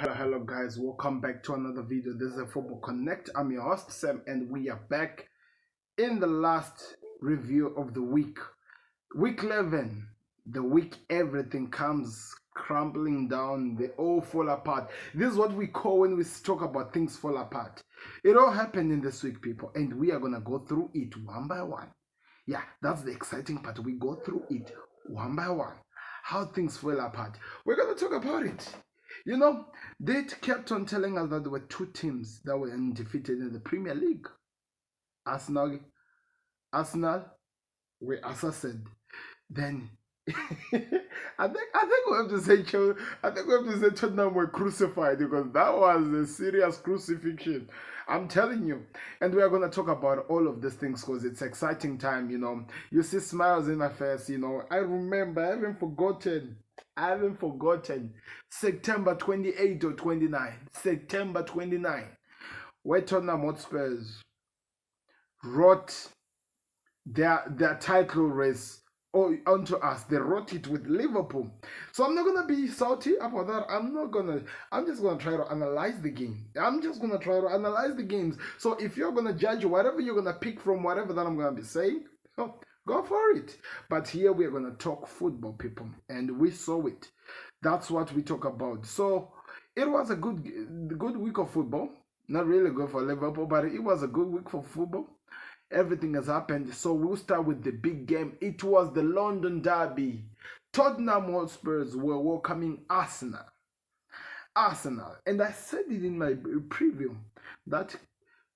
Hello guys, welcome back to another video. This is a Football Connect. I'm your host Sam, and we are back in the last review of the week. Week 11, the week everything comes crumbling down, they all fall apart. This is what we call when we talk about things fall apart. It all happened in this week, people, and we are gonna go through it one by one. Yeah, that's the exciting part. We go through it one by one. How things fell apart. We're gonna talk about it. You know, they kept on telling us that there were two teams that were undefeated in the Premier League. Arsenal, Arsenal, where Asa said, then I think we have to say Tottenham were crucified because that was a serious crucifixion. I'm telling you. And we are gonna talk about all of these things because it's exciting time, you know. You see smiles in my face, you know. I remember, I haven't forgotten. September 28 or 29. September 29. Where Tottenham Hotspurs wrote their title race onto us. They wrote it with Liverpool. So I'm not gonna be salty about that. I'm just gonna try to analyze the game. I'm just gonna try to analyze the games. So if you're gonna judge whatever you're gonna pick from whatever that I'm gonna be saying, go for it. But here we're gonna talk football, people, and we saw it. That's what we talk about. So it was a good week of football. Not really good for Liverpool, but it was a good week for football. Everything has happened. So we'll start with the big game. It was the London Derby. Tottenham Hotspurs were welcoming Arsenal. And I said it in my preview that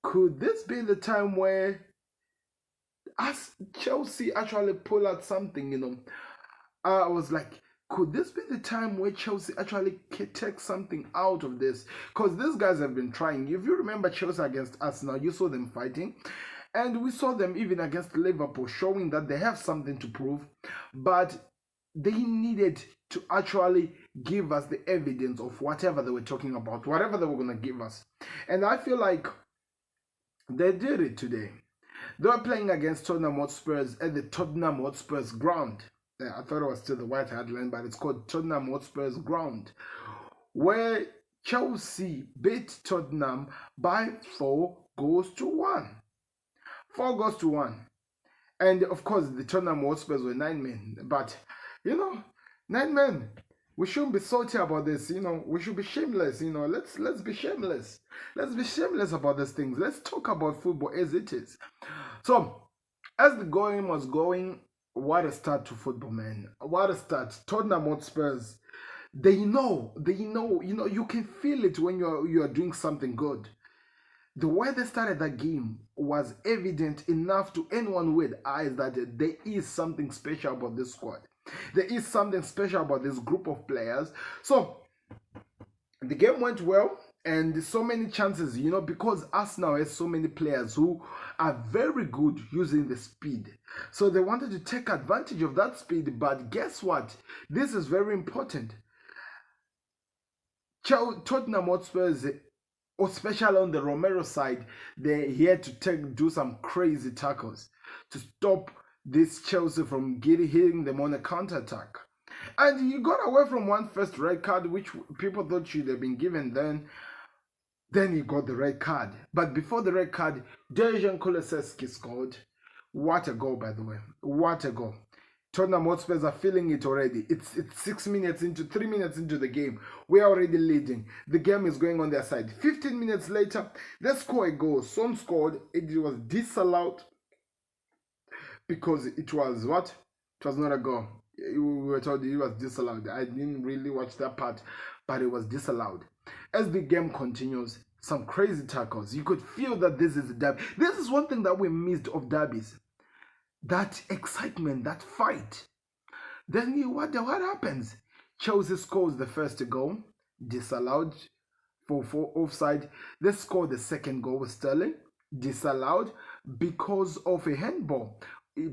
could this be the time where Chelsea actually pull out something, you know. I was like, could this be the time where Chelsea actually take something out of this? Because these guys have been trying. If you remember Chelsea against Arsenal, you saw them fighting. And we saw them even against Liverpool, showing that they have something to prove. But they needed to actually give us the evidence of whatever they were talking about, whatever they were going to give us. And I feel like they did it today. They were playing against Tottenham Hotspurs at the Tottenham Hotspurs ground. I thought it was still the White Hart Lane, but it's called Tottenham Hotspurs ground, where Chelsea beat Tottenham by 4-1. 4-1. And of course, the Tottenham Hotspurs were 9 men. But, you know, 9 men. We shouldn't be salty about this, you know. We should be shameless, you know. Let's be shameless. Let's be shameless about these things. Let's talk about football as it is. So, as the game was going, what a start to football, man. What a start. Tottenham Hotspurs, they know, you can feel it when you are doing something good. The way they started that game was evident enough to anyone with eyes that there is something special about this squad. There is something special about this group of players. So the game went well, and so many chances, you know, because Arsenal has so many players who are very good using the speed. So they wanted to take advantage of that speed, but guess what? This is very important. Tottenham Hotspurs, especially on the Romero side, he had to do some crazy tackles to stop this Chelsea from hitting them on a counter-attack. And he got away from one first red card, which people thought should have been given then. Then he got the red card. But before the red card, Dejan Kulusevski scored. What a goal, by the way. What a goal. Tottenham Hotspurs are feeling it already. It's 3 minutes into the game. We are already leading. The game is going on their side. 15 minutes later, they score a goal. Son scored. It was disallowed because it was what? It was not a goal. We were told it was disallowed. I didn't really watch that part, but it was disallowed. As the game continues, some crazy tackles. You could feel that this is a derby. This is one thing that we missed of derbies. That excitement, that fight. Then what happens? Chelsea scores the first goal, disallowed for offside. They score the second goal with Sterling, disallowed because of a handball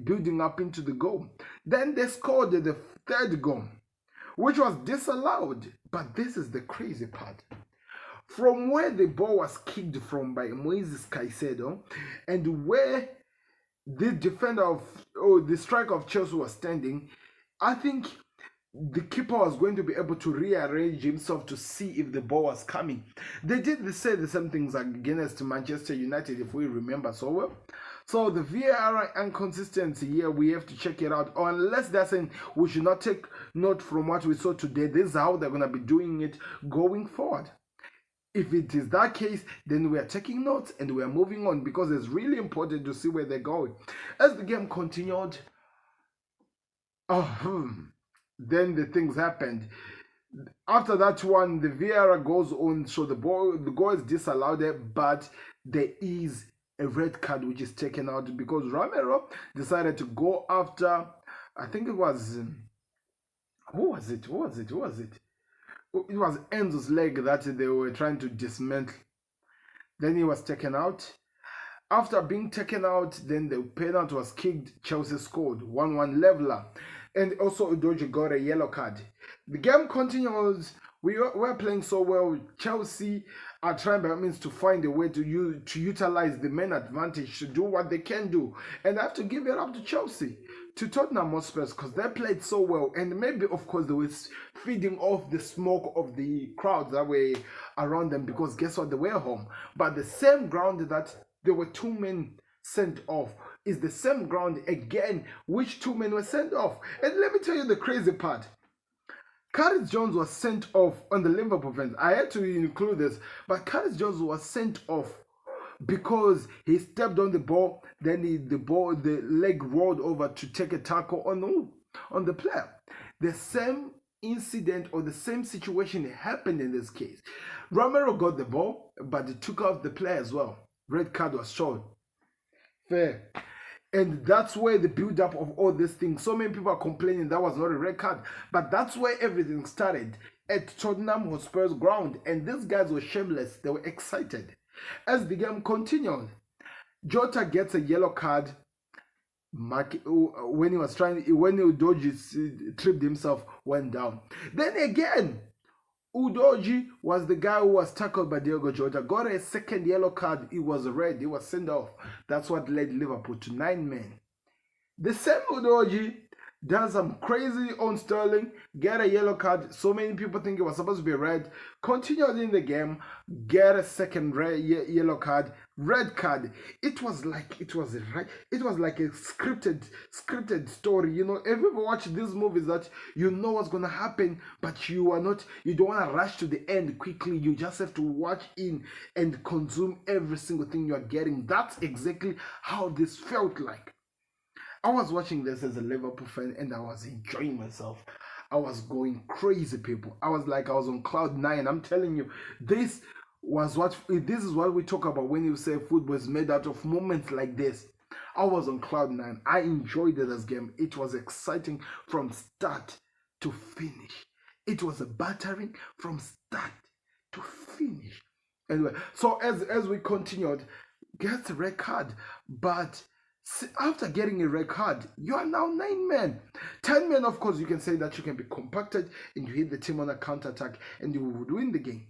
building up into the goal. Then they scored the third goal, which was disallowed. But this is the crazy part. From where the ball was kicked from by Moises Caicedo, and where the defender the striker of Chelsea was standing, I think the keeper was going to be able to rearrange himself to see if the ball was coming. They say the same things against Manchester United, if we remember so well. So the VAR inconsistency here, we have to check it out. Or unless they're saying we should not take note from what we saw today, this is how they're going to be doing it going forward. If it is that case, then we are taking notes and we are moving on, because it's really important to see where they're going. As the game continued, then the things happened. After that one, the VAR goes on, so the goal is disallowed there, but there is a red card which is taken out because Romero decided to go after, I think it was, who was it? It was Enzo's leg that they were trying to dismantle. Then he was taken out. After being taken out, then the penalty was kicked. Chelsea scored 1-1 leveler. And also Udoji got a yellow card. The game continues. We're playing so well. Chelsea are trying by means to find a way to utilize the main advantage to do what they can do. And I have to give it up to Chelsea, to Tottenham Spurs, because they played so well. And maybe, of course, they were feeding off the smoke of the crowds that were around them, because guess what? They were home. But the same ground that there were 2 men sent off is the same ground again which 2 men were sent off. And let me tell you the crazy part. Curtis Jones was sent off on the Liverpool fans. I had to include this, but Curtis Jones was sent off because he stepped on the ball, then the leg rolled over to take a tackle on the player. The same incident or the same situation happened in this case. Romero got the ball, but he took off the player as well. Red card was shown. Fair. And that's where the build-up of all these things. So many people are complaining that was not a red card. But that's where everything started. At Tottenham Hotspur's ground. And these guys were shameless. They were excited. As the game continued, Jota gets a yellow card when Udoji tripped himself, went down. Then again, Udoji was the guy who was tackled by Diogo Jota, got a second yellow card. He was red, he was sent off. That's what led Liverpool to 9 men. The same Udoji does some crazy on Sterling, get a yellow card. So many people think it was supposed to be red. Continued in the game, get a second yellow card, red card. It was like a scripted story. You know, if you ever watch these movies that you know what's gonna happen, but you don't want to rush to the end quickly. You just have to watch in and consume every single thing you are getting. That's exactly how this felt like. I was watching this as a Liverpool fan and I was enjoying myself. I was going crazy, people. I was on cloud 9. I'm telling you, this is what we talk about when you say football is made out of moments like this. I was on cloud 9. I enjoyed this game. It was exciting from start to finish. It was a battering from start to finish. Anyway, so as we continued, gets a red card, but after getting a red card, you are now 9 men. 10 men, of course, you can say that you can be compacted and you hit the team on a counter-attack and you would win the game.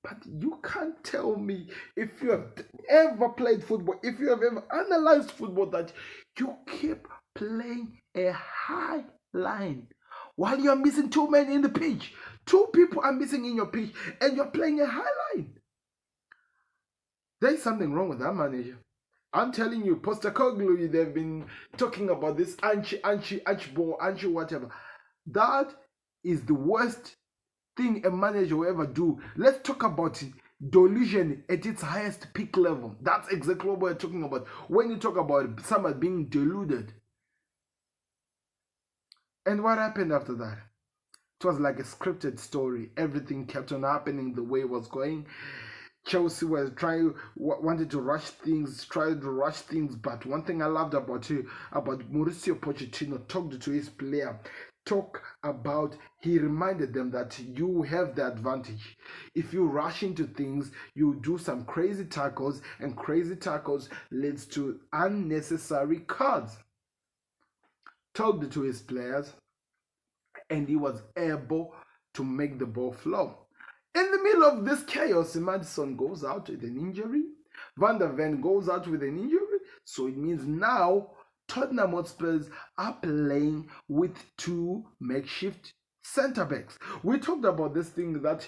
But you can't tell me, if you have ever played football, if you have ever analyzed football, that you keep playing a high line while you are missing 2 men in the pitch. 2 people are missing in your pitch and you're playing a high line. There's something wrong with that manager. I'm telling you, Postecoglou, they've been talking about this anchi ball, whatever. That is the worst thing a manager will ever do. Let's talk about it. Delusion at its highest peak level. That's exactly what we're talking about when you talk about someone being deluded. And what happened after that? It was like a scripted story. Everything kept on happening the way it was going. Chelsea was wanted to rush things, but one thing I loved about Mauricio Pochettino, talked to his player, he reminded them that you have the advantage. If you rush into things, you do some crazy tackles, and crazy tackles leads to unnecessary cards. Talked to his players, and he was able to make the ball flow. In the middle of this chaos, Maddison goes out with an injury. Van der Ven goes out with an injury. So it means now Tottenham Hotspurs are playing with two makeshift centre backs. We talked about this thing that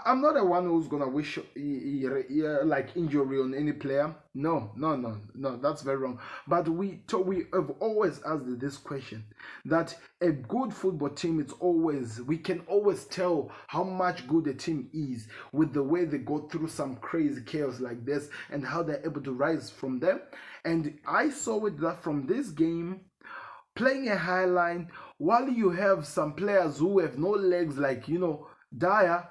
I'm not the one who's gonna wish like injury on any player. No, no, no, no. That's very wrong. But we have always asked this question that a good football team, we can always tell how much good a team is with the way they go through some crazy chaos like this and how they're able to rise from them. And I saw it that from this game, playing a high line, while you have some players who have no legs, like Dyer.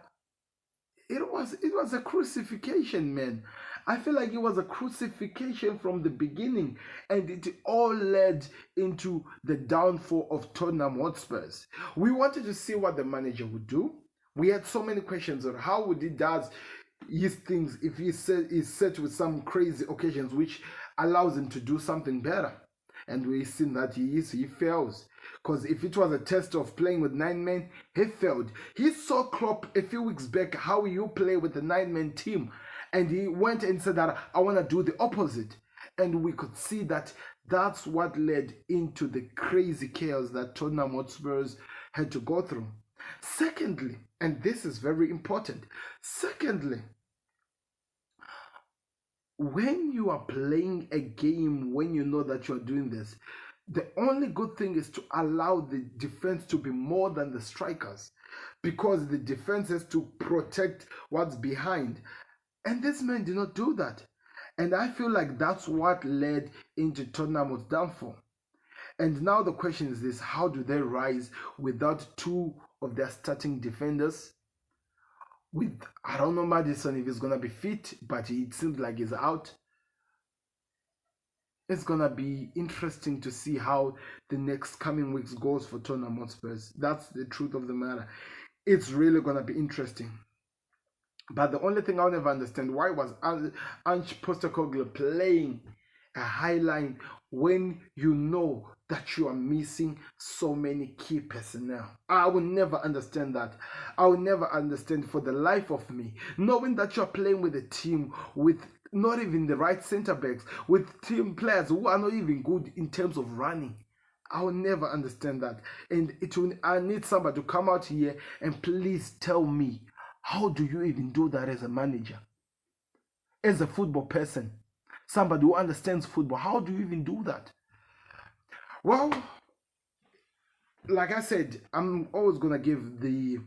It was a crucifixion, man. I feel like it was a crucifixion from the beginning, and it all led into the downfall of Tottenham Hotspurs. We wanted to see what the manager would do. We had so many questions on how would he does his things if he's set with some crazy occasions which allows him to do something better. And we've seen that he fails. Because if it was a test of playing with 9 men, he failed. He saw Klopp a few weeks back how you play with a 9 man team. And he went and said that I want to do the opposite. And we could see that that's what led into the crazy chaos that Tottenham Hotspurs had to go through. Secondly, and this is very important, secondly, when you are playing a game, when you know that you are doing this, the only good thing is to allow the defense to be more than the strikers, because the defense has to protect what's behind. And this man did not do that. And I feel like that's what led into Tottenham's downfall. And now the question is this: how do they rise without two of their starting defenders? I don't know Madison if he's gonna be fit, but it seems like he's out. It's gonna be interesting to see how the next coming weeks goes for Tottenham Hotspurs. That's the truth of the matter. It's really gonna be interesting. But the only thing I'll never understand, why was Ange Postecoglou playing a high line when you know that you are missing so many key personnel? I will never understand that. I will never understand for the life of me, knowing that you're playing with a team with not even the right center backs, with team players who are not even good in terms of running. I will never understand that. And I need somebody to come out here and please tell me, how do you even do that as a manager? As a football person, somebody who understands football, how do you even do that? Well, like I said, I'm always gonna give the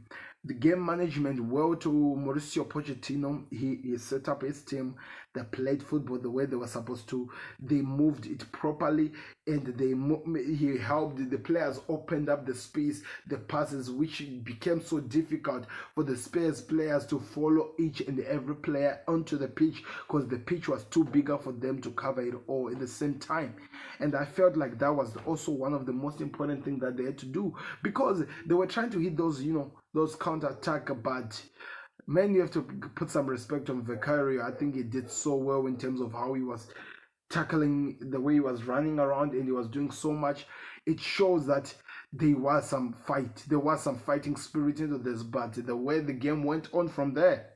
game management well to Mauricio Pochettino. He set up his team. They played football the way they were supposed to. They moved it properly, and he helped the players, opened up the space, the passes, which became so difficult for the Spurs players to follow each and every player onto the pitch, because the pitch was too bigger for them to cover it all at the same time. And I felt like that was also one of the most important things that they had to do, because they were trying to hit those counter-attack, but man, you have to put some respect on Vicario. I think he did so well in terms of how he was tackling, the way he was running around, and he was doing so much. It shows that there was some fight. There was some fighting spirit into this, but the way the game went on from there,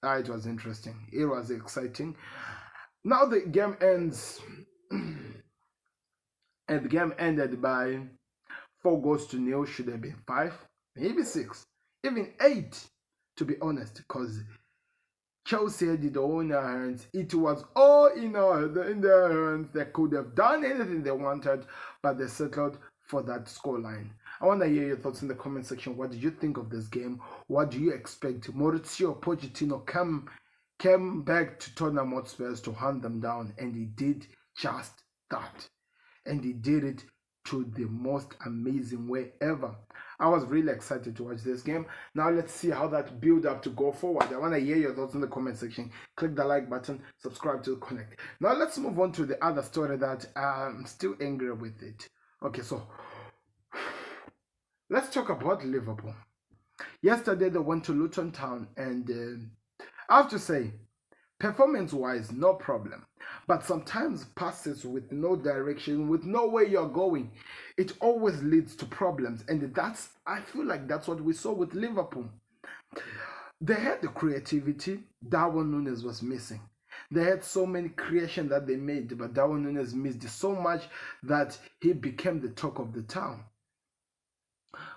it was interesting. It was exciting. Now the game ends, and the game ended by 4-0. Should have been 5, maybe 6, even 8, to be honest, because Chelsea had it all in their hands. It was all in their hands. They could have done anything they wanted, but they settled for that scoreline. I want to hear your thoughts in the comment section. What did you think of this game? What do you expect? Mauricio Pochettino came back to Tottenham Hotspurs to hunt them down, and he did just that. And he did it to the most amazing way ever. I was really excited to watch this game. Now let's see how that build up to go forward. I want to hear your thoughts in the comment section. Click the like button, subscribe to Connect. Now let's move on to the other story that I'm still angry with it. Okay, so let's talk about Liverpool. Yesterday they went to Luton Town, and I have to say, performance-wise, no problem. But sometimes passes with no direction, with no way you're going, it always leads to problems. And I feel like that's what we saw with Liverpool. They had the creativity. Darwin Núñez was missing. They had so many creation that they made, but Darwin Nunes missed so much that he became the talk of the town.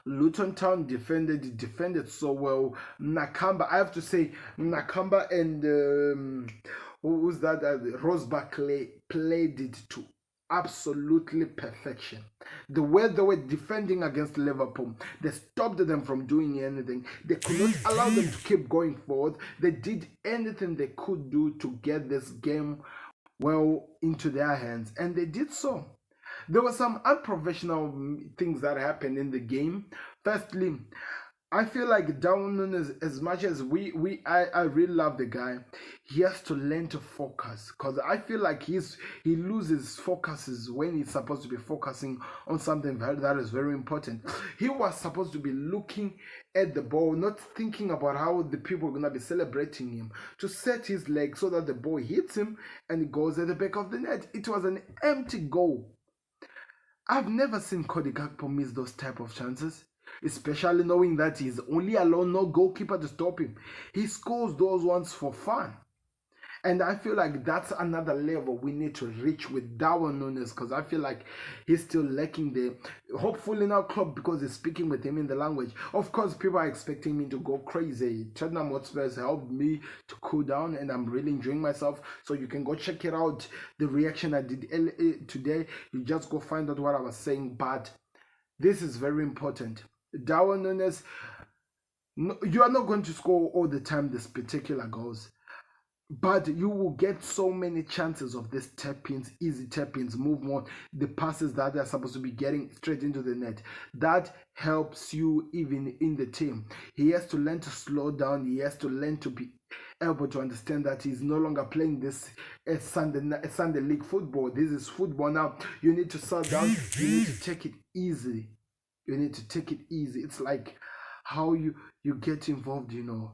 Luton Town defended so well. Nakamba, I have to say, Nakamba and who was that? Rosbach played it to absolutely perfection. The way they were defending against Liverpool, they stopped them from doing anything. They could not allow them to keep going forward. They did anything they could do to get this game well into their hands, and they did so. There were some unprofessional things that happened in the game. Firstly, I feel like Darwin Nunes, as much as I really love the guy, he has to learn to focus, because I feel like he loses focuses when he's supposed to be focusing on something that is very important. He was supposed to be looking at the ball, not thinking about how the people are gonna be celebrating him, to set his leg so that the ball hits him and it goes at the back of the net. It was an empty goal. I've never seen Cody Gakpo miss those type of chances, especially knowing that he's only alone, no goalkeeper to stop him. He scores those ones for fun. And I feel like that's another level we need to reach with Darwin Nunes, because I feel like he's still lacking there. Hopefully now Klopp, because he's speaking with him in the language. Of course, people are expecting me to go crazy. Tottenham Hotspurs helped me to cool down, and I'm really enjoying myself. So you can go check it out. The reaction I did today, you just go find out what I was saying. But this is very important. Darwin Nunes, you are not going to score all the time this particular goals, but you will get so many chances of these tap-ins, easy tap-ins, move on, the passes that they're supposed to be getting straight into the net. That helps you even in the team. He has to learn to slow down. He has to learn to be able to understand that he's no longer playing this Sunday league football. This is football now. You need to slow down. You need to take it easy. You need to take it easy. It's like how you get involved, in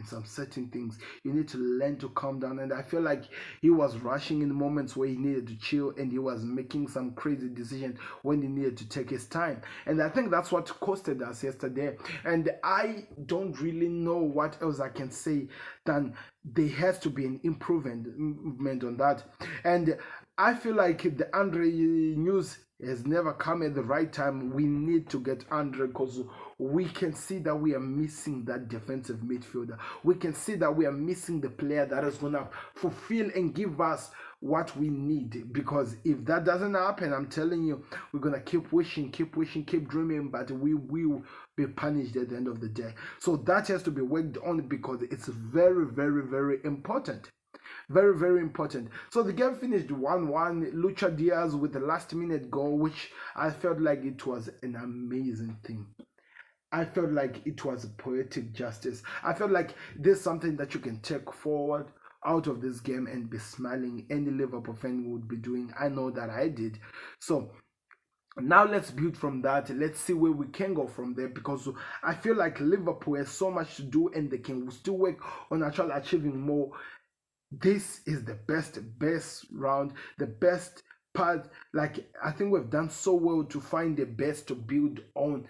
some certain things. You need to learn to calm down. And I feel like he was rushing in moments where he needed to chill, and he was making some crazy decisions when he needed to take his time. And I think that's what costed us yesterday. And I don't really know what else I can say than there has to be an improvement on that. And I feel like the Andre news has never come at the right time. We need to get Andre, because we can see that we are missing that defensive midfielder. We can see that we are missing the player that is going to fulfill and give us what we need. Because if that doesn't happen, I'm telling you, we're going to keep wishing, keep dreaming, but we will be punished at the end of the day. So that has to be worked on, because it's very, very, very important. Very, very important. So the game finished 1-1. Lucha Diaz with the last minute goal, which I felt like it was an amazing thing. I felt like it was poetic justice. I felt like there's something that you can take forward out of this game and be smiling. Any Liverpool fan would be doing. I know that I did. So now let's build from that. Let's see where we can go from there, because I feel like Liverpool has so much to do, and they can still work on actually achieving more. This is the best round, the best part. Like, I think we've done so well to find the best to build on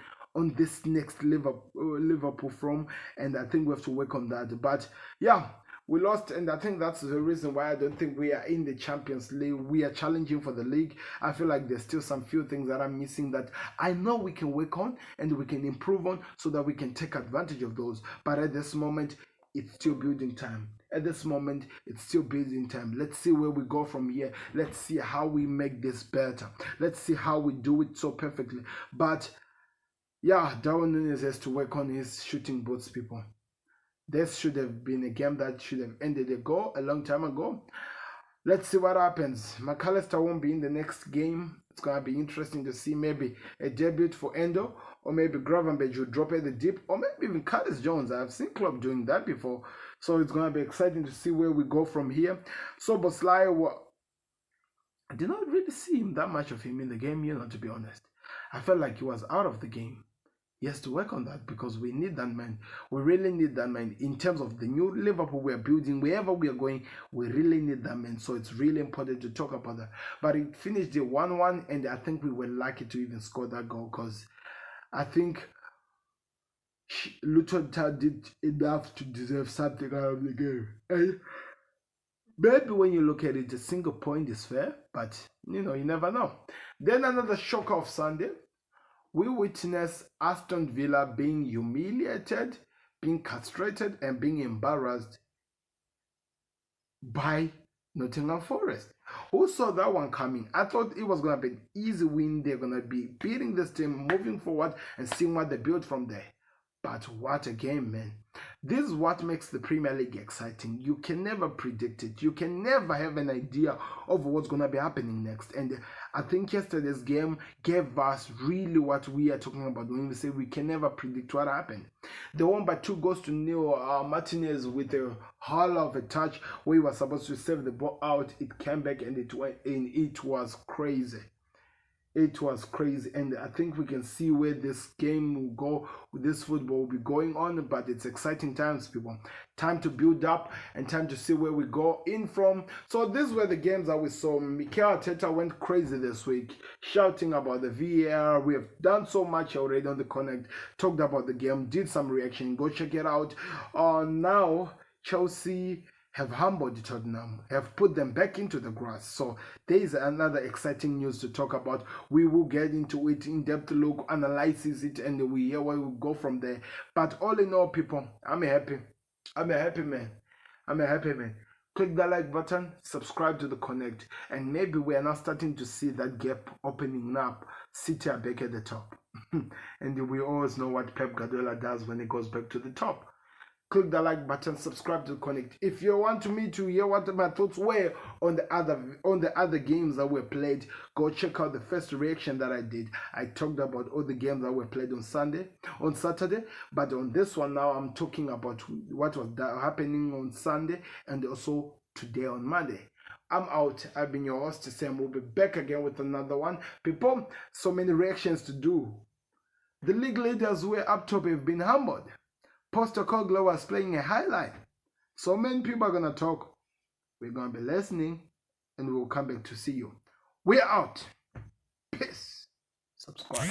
this next Liverpool from, and I think we have to work on that. But yeah, we lost, and I think that's the reason why I don't think we are in the Champions League. We are challenging for the league. I feel like there's still some few things that I'm missing that I know we can work on and we can improve on, so that we can take advantage of those. But at this moment, it's still building time. Let's see where we go from here. Let's see how we make this better. Let's see how we do it so perfectly. But yeah, Darwin Nunes has to work on his shooting boots, people. This should have been a game that should have ended a long time ago. Let's see what happens. McAllister won't be in the next game. It's going to be interesting to see maybe a debut for Endo, or maybe Gravenberch will drop at the deep, or maybe even Curtis Jones. I've seen Klopp doing that before. So it's going to be exciting to see where we go from here. So Bosley, I did not really see that much of him in the game, to be honest. I felt like he was out of the game. He has to work on that, because we need that man. We really need that man. In terms of the new Liverpool we are building, wherever we are going, we really need that man. So it's really important to talk about that. But it finished the 1-1, and I think we were lucky to even score that goal, because I think Luton did enough to deserve something out of the game. And Maybe when you look at it, a single point is fair, but you never know. Then another shocker of Sunday, we witnessed Aston Villa being humiliated, being castrated, and being embarrassed by Nottingham Forest. Who saw that one coming? I thought it was going to be an easy win. They're going to be beating this team, moving forward, and seeing what they build from there. But what a game, man. This is what makes the Premier League exciting. You can never predict it. You can never have an idea of what's going to be happening next. And I think yesterday's game gave us really what we are talking about when we say we can never predict what happened. They won by 2-0. Martinez with a haul of a touch where he was supposed to save the ball out. It came back and it went in. It was crazy. It was crazy, and I think we can see where this game will go, this football will be going on. But it's exciting times, people. Time to build up and time to see where we go in from. So these were the games that we saw. Mikel Arteta went crazy this week, shouting about the VAR. We have done so much already on the Connect, talked about the game, did some reaction. Go check it out. Now Chelsea have humbled Tottenham, have put them back into the grass. So there is another exciting news to talk about. We will get into it, in-depth look, analyze it, and we hear where we go from there. But all in all, people, I'm a happy man. Click that like button, subscribe to the Connect, and maybe we are now starting to see that gap opening up. City are back at the top. And we always know what Pep Guardiola does when he goes back to the top. Click the like button, subscribe to Connect. If you want me to hear what my thoughts were on the other games that were played, go check out the first reaction that I did. I talked about all the games that were played on Saturday, but on this one now I'm talking about what was happening on Sunday and also today on Monday. I'm out. I've been your host, Sam. We'll be back again with another one. People, so many reactions to do. The league leaders who were up top have been humbled. Postecoglou was playing a highlight. So many people are going to talk. We're going to be listening, and we'll come back to see you. We're out. Peace. Subscribe.